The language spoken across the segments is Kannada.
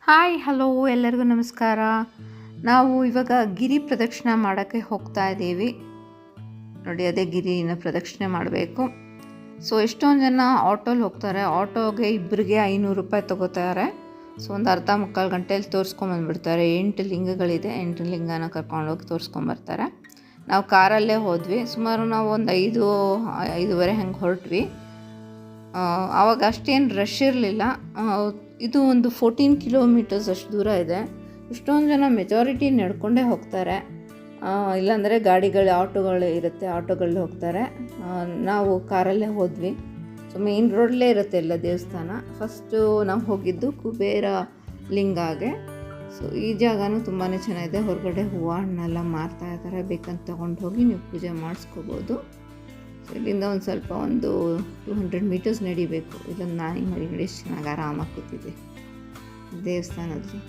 ಹಾಯ್ ಹಲೋ ಎಲ್ಲರಿಗೂ ನಮಸ್ಕಾರ. ನಾವು ಇವಾಗ ಗಿರಿ ಪ್ರದಕ್ಷಿಣೆ ಮಾಡೋಕ್ಕೆ ಹೋಗ್ತಾ ಇದ್ದೀವಿ. ನೋಡಿ, ಅದೇ ಗಿರಿನ ಪ್ರದಕ್ಷಿಣೆ ಮಾಡಬೇಕು. ಸೊ ಎಷ್ಟೊಂದು ಜನ ಆಟೋಲ್ಲಿ ಹೋಗ್ತಾರೆ. ಆಟೋಗೆ ಇಬ್ಬರಿಗೆ 500 ರೂಪಾಯಿ ತೊಗೋತಾರೆ. ಸೊ ಒಂದು ಅರ್ಧ ಮುಕ್ಕಾಲು ಗಂಟೆಯಲ್ಲಿ ತೋರಿಸ್ಕೊಂಬಂದುಬಿಡ್ತಾರೆ. 8 ಲಿಂಗಗಳಿದೆ, 8 ಲಿಂಗನ ಕರ್ಕೊಂಡೋಗಿ ತೋರಿಸ್ಕೊಂಬರ್ತಾರೆ. ನಾವು ಕಾರಲ್ಲೇ ಹೋದ್ವಿ. ಸುಮಾರು ನಾವು ಒಂದು 5:30 ಹಂಗೆ ಹೊರಟ್ವಿ. ಆವಾಗ ಅಷ್ಟೇನು ರಶ್ ಇರಲಿಲ್ಲ. ಇದು ಒಂದು 14 ಕಿಲೋಮೀಟರ್ಸ್ ಅಷ್ಟು ದೂರ ಇದೆ. ಇಷ್ಟೊಂದು ಜನ ಮೆಜಾರಿಟಿ ನಡ್ಕೊಂಡೇ ಹೋಗ್ತಾರೆ, ಇಲ್ಲಾಂದರೆ ಗಾಡಿಗಳು ಆಟೋಗಳು ಇರುತ್ತೆ, ಆಟೋಗಳಲ್ಲಿ ಹೋಗ್ತಾರೆ. ನಾವು ಕಾರಲ್ಲೇ ಹೋದ್ವಿ. ಸೊ ಮೇನ್ ರೋಡ್ಲೇ ಇರುತ್ತೆ ಎಲ್ಲ ದೇವಸ್ಥಾನ. ಫಸ್ಟು ನಾವು ಹೋಗಿದ್ದು ಕುಬೇರ ಲಿಂಗಾಗೆ. ಸೊ ಈ ಜಾಗನೂ ತುಂಬಾ ಚೆನ್ನಾಗಿದೆ. ಹೊರಗಡೆ ಹೂವು ಹಣ್ಣೆಲ್ಲ ಮಾರ್ತಾ ಇದ್ದಾರೆ. ಬೇಕಂತ ತೊಗೊಂಡು ಹೋಗಿ ನೀವು ಪೂಜೆ ಮಾಡಿಸ್ಕೋಬೋದು. ಸೊ ಇಲ್ಲಿಂದ ಒಂದು ಸ್ವಲ್ಪ 200 ಮೀಟರ್ಸ್ ನಡಿಬೇಕು. ಇಲ್ಲೊಂದು ನಾಯಿ ಮರಿಗಳು ಎಷ್ಟು ಚೆನ್ನಾಗಿ ಆರಾಮಾಗಿ ಕೂತಿದೆ ದೇವಸ್ಥಾನದಲ್ಲಿ.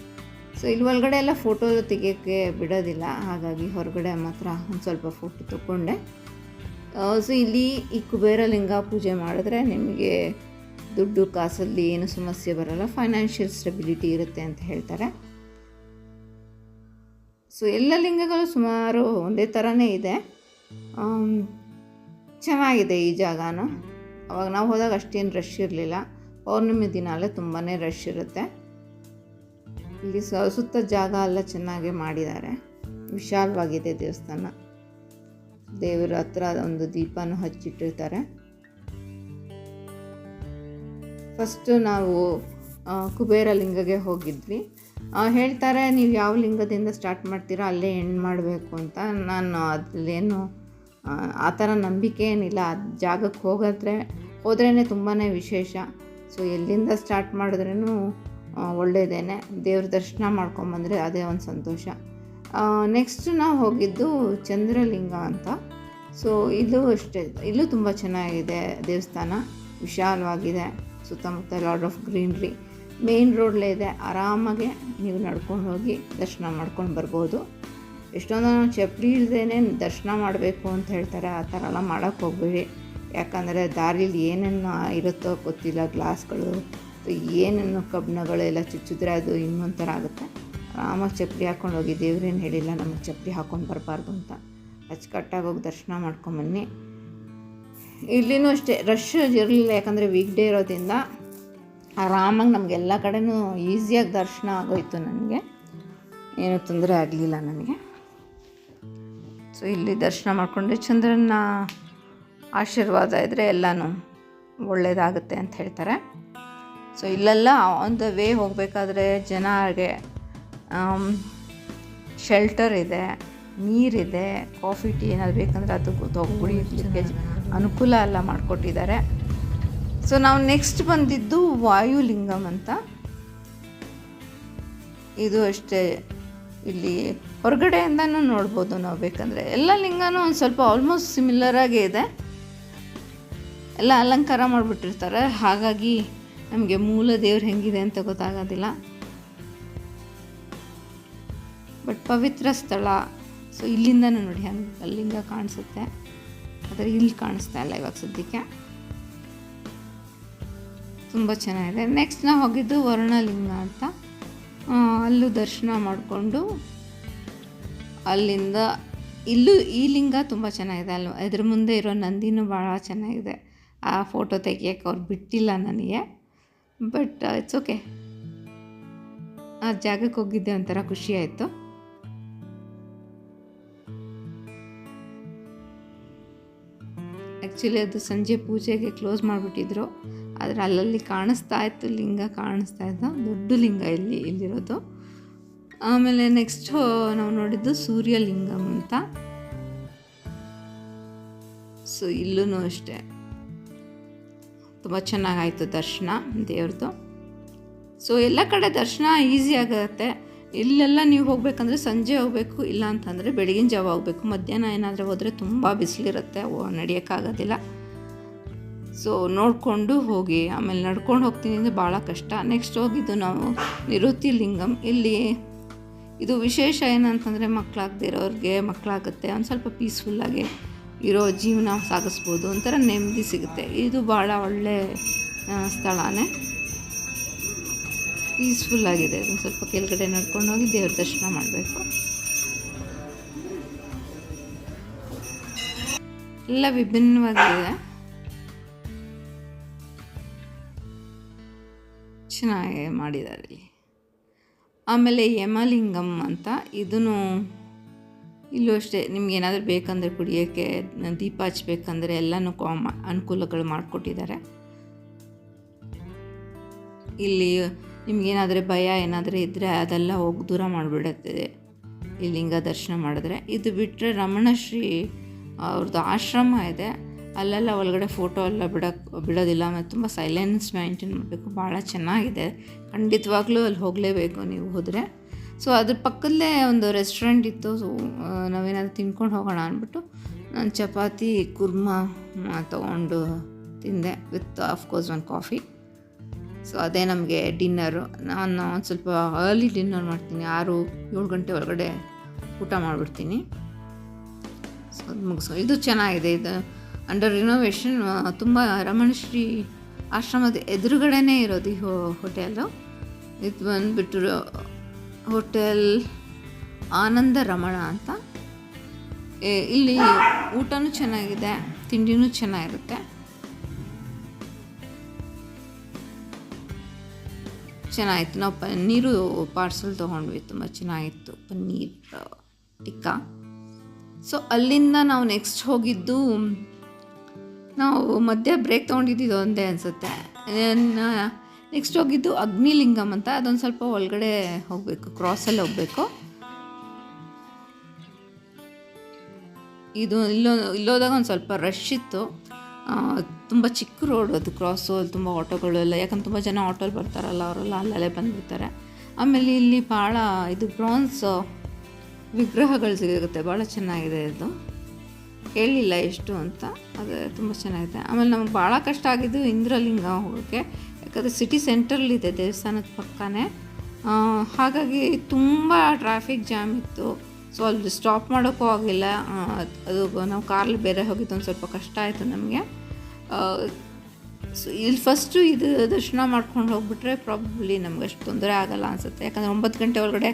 ಸೊ ಇಲ್ಲಿ ಒಳಗಡೆ ಎಲ್ಲ ಫೋಟೋ ತೆಗಿಯೋಕ್ಕೆ ಬಿಡೋದಿಲ್ಲ, ಹಾಗಾಗಿ ಹೊರಗಡೆ ಮಾತ್ರ ಒಂದು ಸ್ವಲ್ಪ ಫೋಟೋ ತೊಗೊಂಡೆ. ಸೊ ಇಲ್ಲಿ ಈ ಕುಬೇರ ಲಿಂಗ ಪೂಜೆ ಮಾಡಿದ್ರೆ ನಿಮಗೆ ದುಡ್ಡು ಕಾಸಲ್ಲಿ ಏನು ಸಮಸ್ಯೆ ಬರೋಲ್ಲ, ಫೈನಾನ್ಷಿಯಲ್ ಸ್ಟೆಬಿಲಿಟಿ ಇರುತ್ತೆ ಅಂತ ಹೇಳ್ತಾರೆ. ಸೊ ಎಲ್ಲ ಲಿಂಗಗಳು ಸುಮಾರು ಒಂದೇ ಥರನೇ ಇದೆ. ಚೆನ್ನಾಗಿದೆ ಈ ಜಾಗನೂ. ಅವಾಗ ನಾವು ಹೋದಾಗ ಅಷ್ಟೇನು ರಶ್ ಇರಲಿಲ್ಲ. ಪೌರ್ಣಮಿ ದಿನ ಅಲ್ಲೇ ತುಂಬಾ ರಶ್ ಇರುತ್ತೆ. ಇಲ್ಲಿ ಸುತ್ತ ಜಾಗ ಎಲ್ಲ ಚೆನ್ನಾಗಿ ಮಾಡಿದ್ದಾರೆ. ವಿಶಾಲವಾಗಿದೆ ದೇವಸ್ಥಾನ. ದೇವರ ಹತ್ರ ಒಂದು ದೀಪನೂ ಹಚ್ಚಿಟ್ಟಿರ್ತಾರೆ. ಫಸ್ಟು ನಾವು ಕುಬೇರ ಲಿಂಗಗೆ ಹೋಗಿದ್ವಿ. ಹೇಳ್ತಾರೆ ನೀವು ಯಾವ ಲಿಂಗದಿಂದ ಸ್ಟಾರ್ಟ್ ಮಾಡ್ತೀರೋ ಅಲ್ಲೇ ಎಂಡ್ ಮಾಡಬೇಕು ಅಂತ. ನಾನು ಅದರಲ್ಲೇನು ಆ ಥರ ನಂಬಿಕೆ ಏನಿಲ್ಲ. ಆ ಜಾಗಕ್ಕೆ ಹೋದ್ರೇ ತುಂಬಾ ವಿಶೇಷ. ಸೊ ಎಲ್ಲಿಂದ ಸ್ಟಾರ್ಟ್ ಮಾಡಿದ್ರೂ ಒಳ್ಳೆಯದೇನೆ. ದೇವ್ರ ದರ್ಶನ ಮಾಡ್ಕೊಂಬಂದರೆ ಅದೇ ಒಂದು ಸಂತೋಷ. ನೆಕ್ಸ್ಟ್ ನಾವು ಹೋಗಿದ್ದು ಚಂದ್ರಲಿಂಗ ಅಂತ. ಸೊ ಇಲ್ಲೂ ಅಷ್ಟೇ, ಇಲ್ಲೂ ತುಂಬ ಚೆನ್ನಾಗಿದೆ ದೇವಸ್ಥಾನ, ವಿಶಾಲವಾಗಿದೆ. ಸುತ್ತಮುತ್ತ ಲಾಟ್ ಆಫ್ ಗ್ರೀನ್ರಿ. ಮೇನ್ ರೋಡ್ಲೇ ಇದೆ. ಆರಾಮಾಗೆ ನೀವು ನಡ್ಕೊಂಡು ಹೋಗಿ ದರ್ಶನ ಮಾಡ್ಕೊಂಡು ಬರ್ಬೋದು. ಎಷ್ಟೊಂದು ಚಪ್ಪಲಿ ಇಲ್ಲದೇ ದರ್ಶನ ಮಾಡಬೇಕು ಅಂತ ಹೇಳ್ತಾರೆ. ಆ ಥರ ಎಲ್ಲ ಮಾಡೋಕ್ಕೆ ಹೋಗ್ಬೇಡಿ. ಯಾಕಂದರೆ ದಾರಿಲಿ ಏನೇನು ಇರುತ್ತೋ ಗೊತ್ತಿಲ್ಲ, ಗ್ಲಾಸ್ಗಳು ಏನೇನು ಕಬ್ಬಿಣಗಳೆಲ್ಲ ಚುಚ್ಚಿದ್ರೆ ಅದು ಇನ್ನೊಂಥರ ಆಗುತ್ತೆ. ಆರಾಮಾಗಿ ಚಪ್ಪಲಿ ಹಾಕ್ಕೊಂಡು ಹೋಗಿ. ದೇವ್ರೇನು ಹೇಳಿಲ್ಲ ನಮಗೆ ಚಪ್ಪಲಿ ಹಾಕ್ಕೊಂಡು ಬರಬಾರ್ದು ಅಂತ. ಅಚ್ಚುಕಟ್ಟಾಗಿ ಹೋಗಿ ದರ್ಶನ ಮಾಡ್ಕೊಂಬನ್ನಿ. ಇಲ್ಲಿನೂ ಅಷ್ಟೇ ರಶ್ ಇರಲಿಲ್ಲ, ಯಾಕಂದರೆ ವೀಕ್ ಡೇ ಇರೋದ್ರಿಂದ ಆರಾಮಾಗಿ ನಮಗೆಲ್ಲ ಕಡೆನೂ ಈಸಿಯಾಗಿ ದರ್ಶನ ಆಗೋಯ್ತು. ನನಗೆ ಏನೂ ತೊಂದರೆ ಆಗಲಿಲ್ಲ ನನಗೆ. ಸೊ ಇಲ್ಲಿ ದರ್ಶನ ಮಾಡಿಕೊಂಡು ಚಂದ್ರನ ಆಶೀರ್ವಾದ ಇದ್ದರೆ ಎಲ್ಲನೂ ಒಳ್ಳೆಯದಾಗುತ್ತೆ ಅಂತ ಹೇಳ್ತಾರೆ. ಸೊ ಇಲ್ಲೆಲ್ಲ ಆನ್ ದ ವೇ ಹೋಗಬೇಕಾದ್ರೆ ಜನಗೆ ಶೆಲ್ಟರ್ ಇದೆ, ನೀರಿದೆ, ಕಾಫಿ ಟೀ ಏನಾದ್ರು ಬೇಕಂದರೆ ಅದು ಕುಡಿಯಲಿಕ್ಕೆ ಅನುಕೂಲ ಎಲ್ಲ ಮಾಡಿಕೊಟ್ಟಿದ್ದಾರೆ. ಸೊ ನಾವು ನೆಕ್ಸ್ಟ್ ಬಂದಿದ್ದು ವಾಯುಲಿಂಗಮ್ ಅಂತ. ಇದು ಅಷ್ಟೇ, ಇಲ್ಲಿ ಹೊರಗಡೆಯಿಂದನೂ ನೋಡ್ಬೋದು ನಾವು ಬೇಕಂದರೆ. ಎಲ್ಲ ಲಿಂಗನೂ ಒಂದು ಸ್ವಲ್ಪ ಆಲ್ಮೋಸ್ಟ್ ಸಿಮಿಲರಾಗೇ ಇದೆ. ಎಲ್ಲ ಅಲಂಕಾರ ಮಾಡಿಬಿಟ್ಟಿರ್ತಾರೆ, ಹಾಗಾಗಿ ನಮಗೆ ಮೂಲ ದೇವ್ರು ಹೆಂಗಿದೆ ಅಂತ ಗೊತ್ತಾಗೋದಿಲ್ಲ. ಬಟ್ ಪವಿತ್ರ ಸ್ಥಳ. ಸೊ ಇಲ್ಲಿಂದನೂ ನೋಡಿ ಹಂಗೆ ಲಿಂಗ ಕಾಣಿಸುತ್ತೆ, ಆದರೆ ಇಲ್ಲಿ ಕಾಣಿಸ್ತಾ ಇಲ್ಲ ಇವಾಗ ಸದ್ಯಕ್ಕೆ. ತುಂಬ ಚೆನ್ನಾಗಿದೆ. ನೆಕ್ಸ್ಟ್ ನಾವು ಹೋಗಿದ್ದು ವರ್ಣಲಿಂಗ ಅಂತ. ಅಲ್ಲೂ ದರ್ಶನ ಮಾಡಿಕೊಂಡು ಅಲ್ಲಿಂದ ಇಲ್ಲೂ ಈ ಲಿಂಗ ತುಂಬ ಚೆನ್ನಾಗಿದೆ ಅಲ್ವ. ಇದ್ರ ಮುಂದೆ ಇರೋ ನಂದಿನೂ ಭಾಳ ಚೆನ್ನಾಗಿದೆ. ಆ ಫೋಟೋ ತೆಗಿಯೋಕ್ಕೆ ಅವ್ರು ಬಿಟ್ಟಿಲ್ಲ ನನಗೆ, ಬಟ್ ಇಟ್ಸ್ ಓಕೆ. ಆ ಜಾಗಕ್ಕೆ ಹೋಗಿದ್ದೆ, ಒಂಥರ ಖುಷಿ ಆಯಿತು. ಆ್ಯಕ್ಚುಲಿ ಅದು ಸಂಜೆ ಪೂಜೆಗೆ ಕ್ಲೋಸ್ ಮಾಡಿಬಿಟ್ಟಿದ್ರು, ಆದರೆ ಅಲ್ಲಲ್ಲಿ ಕಾಣಿಸ್ತಾ ಇತ್ತು, ಲಿಂಗ ಕಾಣಿಸ್ತಾ ಇತ್ತು, ದೊಡ್ಡ ಲಿಂಗ ಇಲ್ಲಿರೋದು. ಆಮೇಲೆ ನೆಕ್ಸ್ಟ್ ನಾವು ನೋಡಿದ್ದು ಸೂರ್ಯಲಿಂಗಮ್ ಅಂತ. ಸೊ ಇಲ್ಲೂ ಅಷ್ಟೇ ತುಂಬ ಚೆನ್ನಾಗಾಯಿತು ದರ್ಶನ ದೇವ್ರದ್ದು. ಸೊ ಎಲ್ಲ ಕಡೆ ದರ್ಶನ ಈಸಿ ಆಗುತ್ತೆ. ಇಲ್ಲೆಲ್ಲ ನೀವು ಹೋಗಬೇಕಂದ್ರೆ ಸಂಜೆ ಹೋಗಬೇಕು, ಇಲ್ಲ ಅಂತಂದರೆ ಬೆಳಗಿನ ಜಾವ ಹೋಗಬೇಕು. ಮಧ್ಯಾಹ್ನ ಏನಾದರೂ ಹೋದರೆ ತುಂಬ ಬಿಸಿಲಿರುತ್ತೆ, ನಡೆಯೋಕ್ಕಾಗೋದಿಲ್ಲ. ಸೊ ನೋಡಿಕೊಂಡು ಹೋಗಿ. ಆಮೇಲೆ ನಡ್ಕೊಂಡು ಹೋಗ್ತೀನಿ ಅಂದರೆ ಭಾಳ ಕಷ್ಟ. ನೆಕ್ಸ್ಟ್ ಹೋಗಿದ್ದು ನಾವು ನಿವೃತ್ತಿ ಲಿಂಗಮ್. ಇಲ್ಲಿ ಇದು ವಿಶೇಷ ಏನಂತಂದರೆ ಮಕ್ಕಳಾಗದಿರೋರಿಗೆ ಮಕ್ಕಳಾಗುತ್ತೆ, ಒಂದು ಸ್ವಲ್ಪ ಪೀಸ್ಫುಲ್ಲಾಗಿ ಇರೋ ಜೀವನ ಸಾಗಿಸ್ಬೋದು, ಒಂಥರ ನೆಮ್ಮದಿ ಸಿಗುತ್ತೆ. ಇದು ಭಾಳ ಒಳ್ಳೆ ಸ್ಥಳನೇ. ಪೀಸ್ಫುಲ್ ಆಗಿದೆ. ಅದು ಸ್ವಲ್ಪ ಕೆಳಗಡೆ ನಡ್ಕೊಂಡು ಹೋಗಿ ದೇವ್ರ ದರ್ಶನ ಮಾಡಬೇಕು. ಎಲ್ಲ ವಿಭಿನ್ನವಾಗಿದೆ, ಚೆನ್ನಾಗಿ ಮಾಡಿದ್ದಾರೆ ಇಲ್ಲಿ. ಆಮೇಲೆ ಯಮಲಿಂಗಮ್ ಅಂತ, ಇದೂ ಇಲ್ಲೂ ಅಷ್ಟೇ ನಿಮ್ಗೆ ಏನಾದರೂ ಬೇಕಂದರೆ ಕುಡಿಯೋಕ್ಕೆ, ದೀಪ ಹಚ್ಬೇಕಂದ್ರೆ ಎಲ್ಲನೂ ಅನುಕೂಲಗಳು ಮಾಡಿಕೊಟ್ಟಿದ್ದಾರೆ. ಇಲ್ಲಿ ನಿಮ್ಗೇನಾದರೂ ಭಯ ಏನಾದರೂ ಇದ್ದರೆ ಅದೆಲ್ಲ ಹೋಗಿ ದೂರ ಮಾಡಿಬಿಡುತ್ತೆ ಈ ಲಿಂಗ ದರ್ಶನ ಮಾಡಿದ್ರೆ. ಇದು ಬಿಟ್ಟರೆ ರಮಣಶ್ರೀ ಅವ್ರದ್ದು ಆಶ್ರಮ ಇದೆ, ಅಲ್ಲೆಲ್ಲ ಒಳಗಡೆ ಫೋಟೋ ಎಲ್ಲ ಬಿಡೋದಿಲ್ಲ, ಮತ್ತು ತುಂಬ ಸೈಲೆನ್ಸ್ ಮೇಂಟೈನ್ ಮಾಡಬೇಕು. ಭಾಳ ಚೆನ್ನಾಗಿದೆ, ಖಂಡಿತವಾಗ್ಲೂ ಅಲ್ಲಿ ಹೋಗಲೇಬೇಕು ನೀವು ಹೋದರೆ. ಸೊ ಅದ್ರ ಪಕ್ಕದಲ್ಲೇ ಒಂದು ರೆಸ್ಟೋರೆಂಟ್ ಇತ್ತು. ಸೊ ನಾವೇನಾದರೂ ತಿನ್ಕೊಂಡು ಹೋಗೋಣ ಅಂದ್ಬಿಟ್ಟು ನಾನು ಚಪಾತಿ ಕುರ್ಮಾ ತೊಗೊಂಡು ತಿಂದೆ, ವಿತ್ ಆಫ್ಕೋರ್ಸ್ ಒಂದು ಕಾಫಿ. ಸೊ ಅದೇ ನಮಗೆ ಡಿನ್ನರು. ನಾನು ಒಂದು ಸ್ವಲ್ಪ ಅರ್ಲಿ ಡಿನ್ನರ್ ಮಾಡ್ತೀನಿ, 6-7 ಗಂಟೆ ಒಳಗಡೆ ಊಟ ಮಾಡಿಬಿಡ್ತೀನಿ. ಸೊ ಅದು ಮುಗಿಸೋ. ಇದು ಚೆನ್ನಾಗಿದೆ, ಇದು ಅಂಡರ್ ರಿನೋವೇಷನ್. ತುಂಬ ರಮಣಶ್ರೀ ಆಶ್ರಮದ ಎದುರುಗಡೆನೇ ಇರೋದು ಈ ಹೋಟೆಲು. ಇದು ಬಂದುಬಿಟ್ಟು ಹೋಟೆಲ್ ಆನಂದ ರಮಣ ಅಂತ. ಇಲ್ಲಿ ಊಟನೂ ಚೆನ್ನಾಗಿದೆ, ತಿಂಡಿನೂ ಚೆನ್ನಾಗಿರುತ್ತೆ. ಚೆನ್ನಾಗಿತ್ತು. ನಾವು ಪನ್ನೀರು ಪಾರ್ಸಲ್ ತೊಗೊಂಡ್ವಿ, ತುಂಬ ಚೆನ್ನಾಗಿತ್ತು ಪನ್ನೀರ್ ಟಿಕ್ಕಾ. ಸೊ ಅಲ್ಲಿಂದ ನಾವು ನೆಕ್ಸ್ಟ್ ಹೋಗಿದ್ದು, ನಾವು ಮಧ್ಯ ಬ್ರೇಕ್ ತೊಗೊಂಡಿದ್ದು ಒಂದೇ ಅನಿಸುತ್ತೆ. ನೆಕ್ಸ್ಟ್ ಹೋಗಿದ್ದು ಅಗ್ನಿಲಿಂಗಮ್ ಅಂತ, ಅದೊಂದು ಸ್ವಲ್ಪ ಒಳಗಡೆ ಹೋಗಬೇಕು, ಕ್ರಾಸಲ್ಲಿ ಹೋಗಬೇಕು. ಇದು ಇಲ್ಲೋದಾಗ ಒಂದು ಸ್ವಲ್ಪ ರಶ್ ಇತ್ತು, ತುಂಬ ಚಿಕ್ಕ ರೋಡ್ ಅದು ಕ್ರಾಸು, ಅಲ್ಲಿ ತುಂಬ ಆಟೋಗಳು ಎಲ್ಲ, ಯಾಕಂದ್ರೆ ತುಂಬ ಜನ ಆಟೋಲ್ಲಿ ಬರ್ತಾರಲ್ಲ ಅವರೆಲ್ಲ ಅಲ್ಲಲ್ಲೇ ಬಂದುಬಿಡ್ತಾರೆ. ಆಮೇಲೆ ಇಲ್ಲಿ ಭಾಳ ಇದು ಬ್ರಾನ್ಸ್ ವಿಗ್ರಹಗಳು ಸಿಗುತ್ತೆ, ಭಾಳ ಚೆನ್ನಾಗಿದೆ. ಇದು ಹೇಳಿಲ್ಲ ಎಷ್ಟು ಅಂತ, ಅದು ತುಂಬ ಚೆನ್ನಾಗಿದೆ. ಆಮೇಲೆ ನಮ್ಗೆ ಭಾಳ ಕಷ್ಟ ಆಗಿದ್ದು ಇಂದ್ರಲಿಂಗ ಹೋಗೋಕ್ಕೆ, ಯಾಕಂದರೆ ಸಿಟಿ ಸೆಂಟ್ರಲ್ಲಿದೆ, ದೇವಸ್ಥಾನದ ಪಕ್ಕನೇ. ಹಾಗಾಗಿ ತುಂಬ ಟ್ರಾಫಿಕ್ ಜಾಮ್ ಇತ್ತು. ಸೊ ಅಲ್ಲಿ ಸ್ಟಾಪ್ ಮಾಡೋಕ್ಕೂ ಆಗಿಲ್ಲ. ಅದು ನಾವು ಕಾರಲ್ಲಿ ಬೇರೆ ಹೋಗಿದ್ದು ಒಂದು ಸ್ವಲ್ಪ ಕಷ್ಟ ಆಯಿತು ನಮಗೆ. ಸೊ ಇಲ್ಲಿ ಫಸ್ಟು ಇದು ದರ್ಶನ ಮಾಡ್ಕೊಂಡು ಹೋಗ್ಬಿಟ್ರೆ ಪ್ರಾಬಬ್ಲಿ ನಮ್ಗೆ ಅಷ್ಟು ತೊಂದರೆ ಆಗೋಲ್ಲ ಅನಿಸುತ್ತೆ, ಯಾಕಂದರೆ 9 ಗಂಟೆ ಒಳಗಡೆ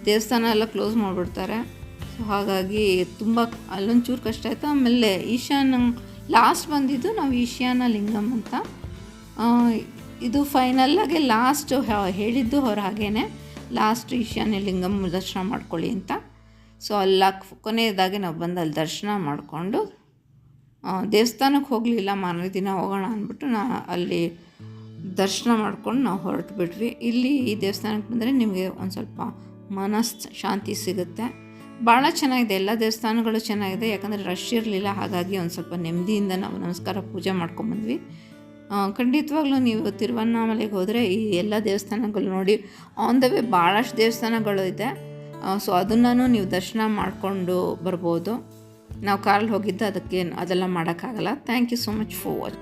ದೇವಸ್ಥಾನ ಎಲ್ಲ ಕ್ಲೋಸ್ ಮಾಡಿಬಿಡ್ತಾರೆ. ಸೊ ಹಾಗಾಗಿ ತುಂಬ ಅಲ್ಲೊಂಚೂರು ಕಷ್ಟ ಆಯಿತು. ಆಮೇಲೆ ಲಾಸ್ಟ್ ಬಂದಿದ್ದು ನಾವು ಈಶಾನ ಲಿಂಗಮ್ ಅಂತ. ಇದು ಫೈನಲ್ಲಾಗಿ ಲಾಸ್ಟ್ ಹೇಳಿದ್ದು ಅವ್ರು ಹಾಗೇ, ಲಾಸ್ಟ್ ಈಶಾನ್ಯ ಲಿಂಗಮ್ ದರ್ಶನ ಮಾಡ್ಕೊಳ್ಳಿ ಅಂತ. ಸೊ ಅಲ್ಲ ಕೊನೆಯದಾಗಿ ನಾವು ಬಂದು ಅಲ್ಲಿ ದರ್ಶನ ಮಾಡಿಕೊಂಡು ದೇವಸ್ಥಾನಕ್ಕೆ ಹೋಗಲಿಲ್ಲ, ಮಾರನೇ ದಿನ ಹೋಗೋಣ ಅಂದ್ಬಿಟ್ಟು ಅಲ್ಲಿ ದರ್ಶನ ಮಾಡ್ಕೊಂಡು ನಾವು ಹೊರಟು ಬಿಟ್ವಿ. ಇಲ್ಲಿ ಈ ದೇವಸ್ಥಾನಕ್ಕೆ ಬಂದರೆ ನಿಮಗೆ ಒಂದು ಸ್ವಲ್ಪ ಶಾಂತಿ ಸಿಗುತ್ತೆ. ಭಾಳ ಚೆನ್ನಾಗಿದೆ, ಎಲ್ಲ ದೇವಸ್ಥಾನಗಳು ಚೆನ್ನಾಗಿದೆ, ಯಾಕಂದರೆ ರಶ್ ಇರಲಿಲ್ಲ. ಹಾಗಾಗಿ ಒಂದು ಸ್ವಲ್ಪ ನೆಮ್ಮದಿಯಿಂದ ನಾವು ನಮಸ್ಕಾರ ಪೂಜೆ ಮಾಡ್ಕೊಂಬಂದ್ವಿ. ಖಂಡಿತವಾಗ್ಲೂ ನೀವು ತಿರುವಣ್ಣಾಮಲೆಗೆ ಹೋದರೆ ಈ ಎಲ್ಲ ದೇವಸ್ಥಾನಗಳು ನೋಡಿ. ಆನ್ ದ ವೇ ಭಾಳಷ್ಟು ದೇವಸ್ಥಾನಗಳು ಇದೆ. ಸೊ ಅದನ್ನು ನೀವು ದರ್ಶನ ಮಾಡಿಕೊಂಡು ಬರ್ಬೋದು. ನಾವು ಕಾರಲ್ಲಿ ಹೋಗಿದ್ದು, ಅದೆಲ್ಲ ಮಾಡೋಕ್ಕಾಗಲ್ಲ. Thank you so much for watching.